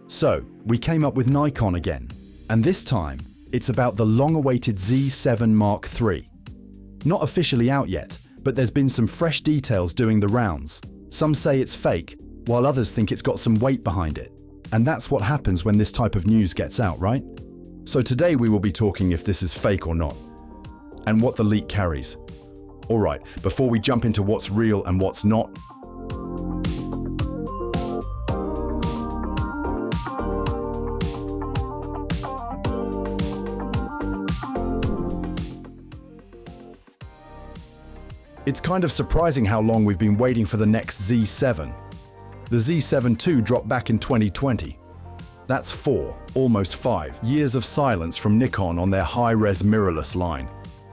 So, we came up with Nikon again, and this time, it's about the long-awaited Z7 Mark III. Not officially out yet, but there's been some fresh details doing the rounds. Some say it's fake, while others think it's got some weight behind it. And that's what happens when this type of news gets out, right? So today we will be talking if this is fake or not, and what the leak carries. Alright, before we jump into what's real and what's not, it's kind of surprising how long we've been waiting for the next Z7. The Z7 II dropped back in 2020. That's 4, almost 5, years of silence from Nikon on their high-res mirrorless line.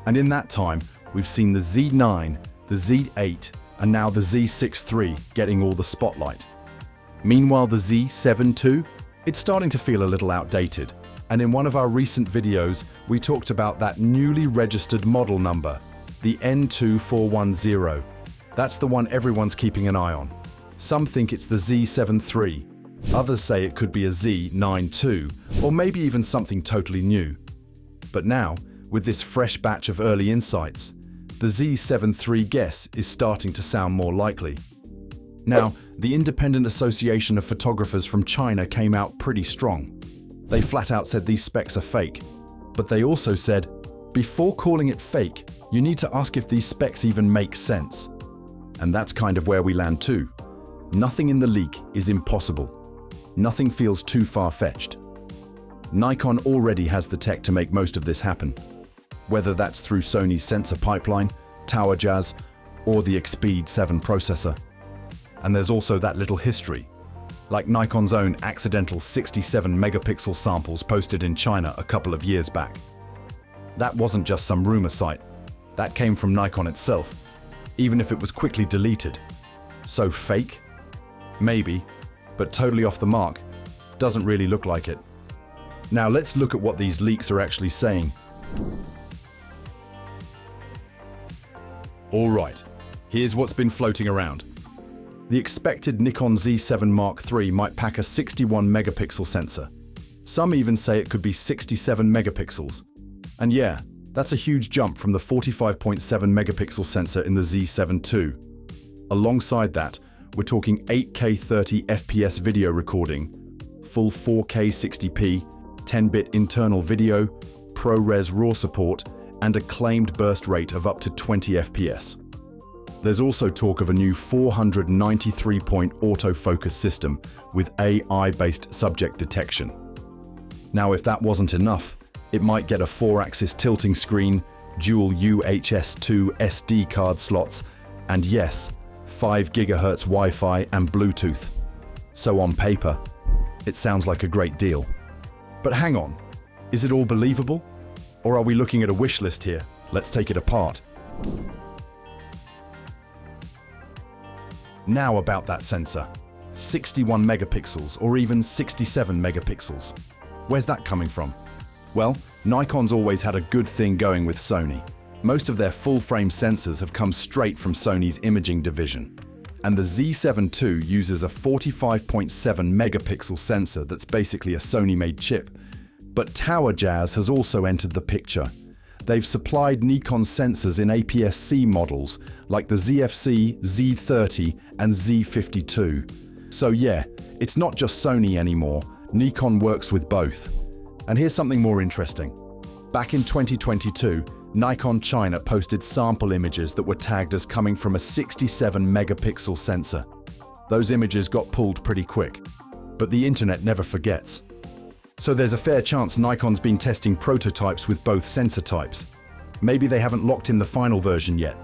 And in that time, we've seen the Z9, the Z8, and now the Z6 III getting all the spotlight. Meanwhile, the Z7 II, it's starting to feel a little outdated. And in one of our recent videos, we talked about that newly registered model number, the N2410. That's the one everyone's keeping an eye on. Some think it's the Z7 III. Others say it could be a Z9 II, or maybe even something totally new. But now, with this fresh batch of early insights, the Z7 III guess is starting to sound more likely. Now, the Independent Association of Photographers from China came out pretty strong. They flat out said these specs are fake, but they also said, before calling it fake, you need to ask if these specs even make sense. And that's kind of where we land too. Nothing in the leak is impossible. Nothing feels too far-fetched. Nikon already has the tech to make most of this happen, whether that's through Sony's sensor pipeline, Tower Jazz, or the Speed 7 processor. And there's also that little history, like Nikon's own accidental 67 megapixel samples posted in China a couple of years back. That wasn't just some rumor site. That came from Nikon itself, even if it was quickly deleted. So fake? Maybe, but totally off the mark. Doesn't really look like it. Now let's look at what these leaks are actually saying. Alright, here's what's been floating around. The expected Nikon Z7 Mark III might pack a 61 megapixel sensor. Some even say it could be 67 megapixels. And yeah, that's a huge jump from the 45.7 megapixel sensor in the Z7 II. Alongside that, we're talking 8K 30 FPS video recording, full 4K 60p, 10-bit internal video, ProRes RAW support, and a claimed burst rate of up to 20 FPS. There's also talk of a new 493-point autofocus system with AI-based subject detection. Now, if that wasn't enough, it might get a 4-axis tilting screen, dual UHS-2 SD card slots, and yes, 5 GHz Wi-Fi and Bluetooth. So on paper, it sounds like a great deal. But hang on, is it all believable? Or are we looking at a wish list here? Let's take it apart. Now about that sensor. 61 megapixels or even 67 megapixels. Where's that coming from? Well, Nikon's always had a good thing going with Sony. Most of their full-frame sensors have come straight from Sony's imaging division. And the Z7 II uses a 45.7 megapixel sensor that's basically a Sony-made chip. But Tower Jazz has also entered the picture. They've supplied Nikon sensors in APS-C models like the ZFC, Z30 and Z52. So yeah, it's not just Sony anymore. Nikon works with both. And here's something more interesting. Back in 2022, Nikon China posted sample images that were tagged as coming from a 67 megapixel sensor. Those images got pulled pretty quick, but the internet never forgets. So there's a fair chance Nikon's been testing prototypes with both sensor types. Maybe they haven't locked in the final version yet.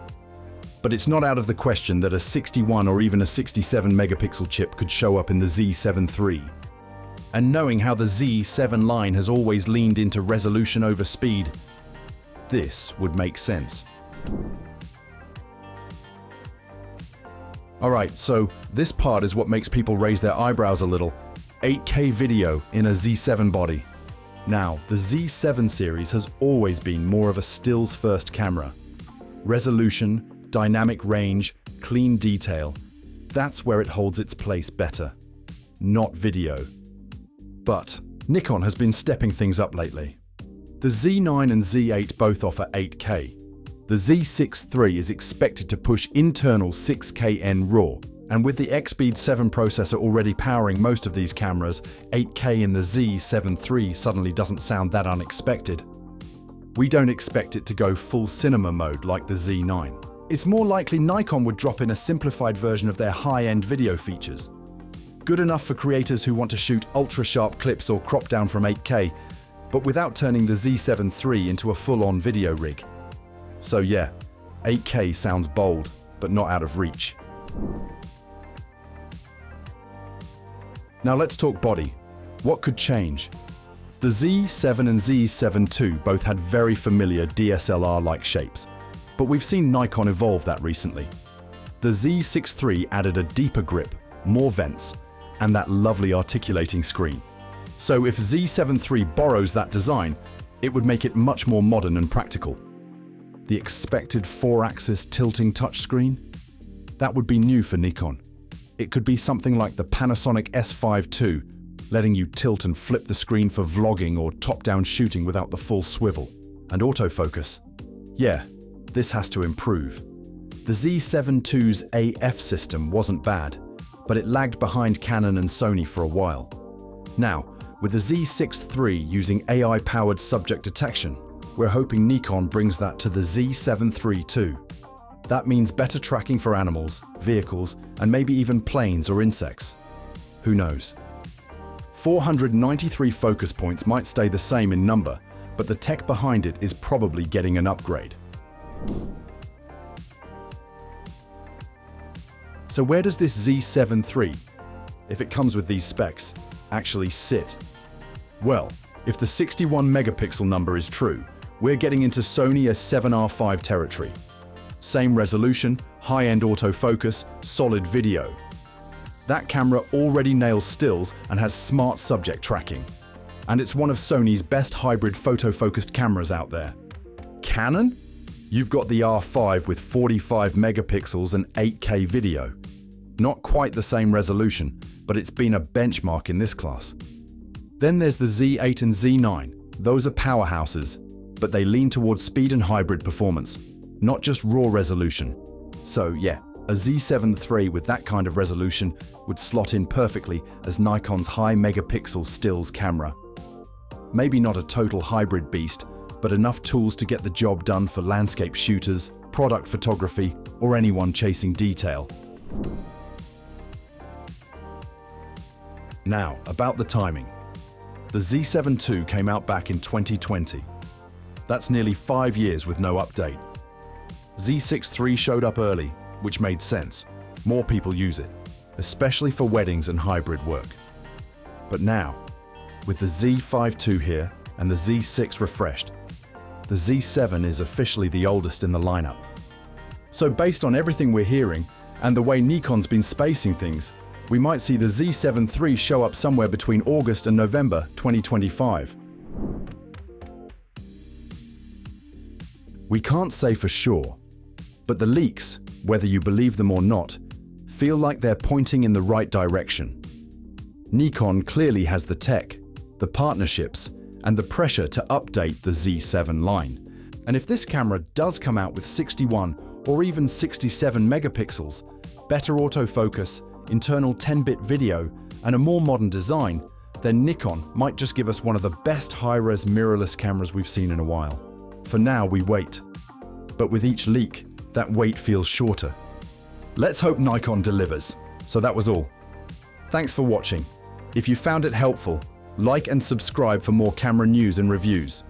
But it's not out of the question that a 61 or even a 67 megapixel chip could show up in the Z7 III. And knowing how the Z7 line has always leaned into resolution over speed, this would make sense. Alright, so this part is what makes people raise their eyebrows a little. 8K video in a Z7 body. Now, the Z7 series has always been more of a stills-first camera. Resolution, dynamic range, clean detail, that's where it holds its place better. Not video. But Nikon has been stepping things up lately. The Z9 and Z8 both offer 8K. The Z6 III is expected to push internal 6K RAW, and with the X-Speed 7 processor already powering most of these cameras, 8K in the Z7 III suddenly doesn't sound that unexpected. We don't expect it to go full cinema mode like the Z9. It's more likely Nikon would drop in a simplified version of their high-end video features. Good enough for creators who want to shoot ultra-sharp clips or crop down from 8K, but without turning the Z7 III into a full-on video rig. So yeah, 8K sounds bold, but not out of reach. Now let's talk body. What could change? The Z7 and Z7 II both had very familiar DSLR-like shapes, but we've seen Nikon evolve that recently. The Z6 III added a deeper grip, more vents, and that lovely articulating screen. So if Z7 III borrows that design, it would make it much more modern and practical. The expected 4-axis tilting touchscreen? That would be new for Nikon. It could be something like the Panasonic S5 II, letting you tilt and flip the screen for vlogging or top-down shooting without the full swivel. And autofocus. Yeah, this has to improve. The Z7 II's AF system wasn't bad, but it lagged behind Canon and Sony for a while. Now, with the Z6 III using AI-powered subject detection, we're hoping Nikon brings that to the Z7 III too. That means better tracking for animals, vehicles, and maybe even planes or insects. Who knows? 493 focus points might stay the same in number, but the tech behind it is probably getting an upgrade. So where does this Z7 III, if it comes with these specs, actually sit? Well, if the 61 megapixel number is true, we're getting into Sony A7R5 territory. Same resolution, high-end autofocus, solid video. That camera already nails stills and has smart subject tracking. And it's one of Sony's best hybrid photo-focused cameras out there. Canon? You've got the R5 with 45 megapixels and 8K video. Not quite the same resolution, but it's been a benchmark in this class. Then there's the Z8 and Z9. Those are powerhouses, but they lean towards speed and hybrid performance, not just raw resolution. So yeah, a Z7 III with that kind of resolution would slot in perfectly as Nikon's high megapixel stills camera. Maybe not a total hybrid beast, but enough tools to get the job done for landscape shooters, product photography, or anyone chasing detail. Now, about the timing. The Z7 II came out back in 2020. That's nearly 5 years with no update. Z6 III showed up early, which made sense. More people use it, especially for weddings and hybrid work. But now, with the Z5 II here and the Z6 refreshed, the Z7 is officially the oldest in the lineup. So based on everything we're hearing and the way Nikon's been spacing things, we might see the Z7 III show up somewhere between August and November 2025. We can't say for sure, but the leaks, whether you believe them or not, feel like they're pointing in the right direction. Nikon clearly has the tech, the partnerships, and the pressure to update the Z7 line. And if this camera does come out with 61 or even 67 megapixels, better autofocus, internal 10-bit video, and a more modern design, then Nikon might just give us one of the best high-res mirrorless cameras we've seen in a while. For now, we wait. But with each leak, that wait feels shorter. Let's hope Nikon delivers. So that was all. Thanks for watching. If you found it helpful, like and subscribe for more camera news and reviews.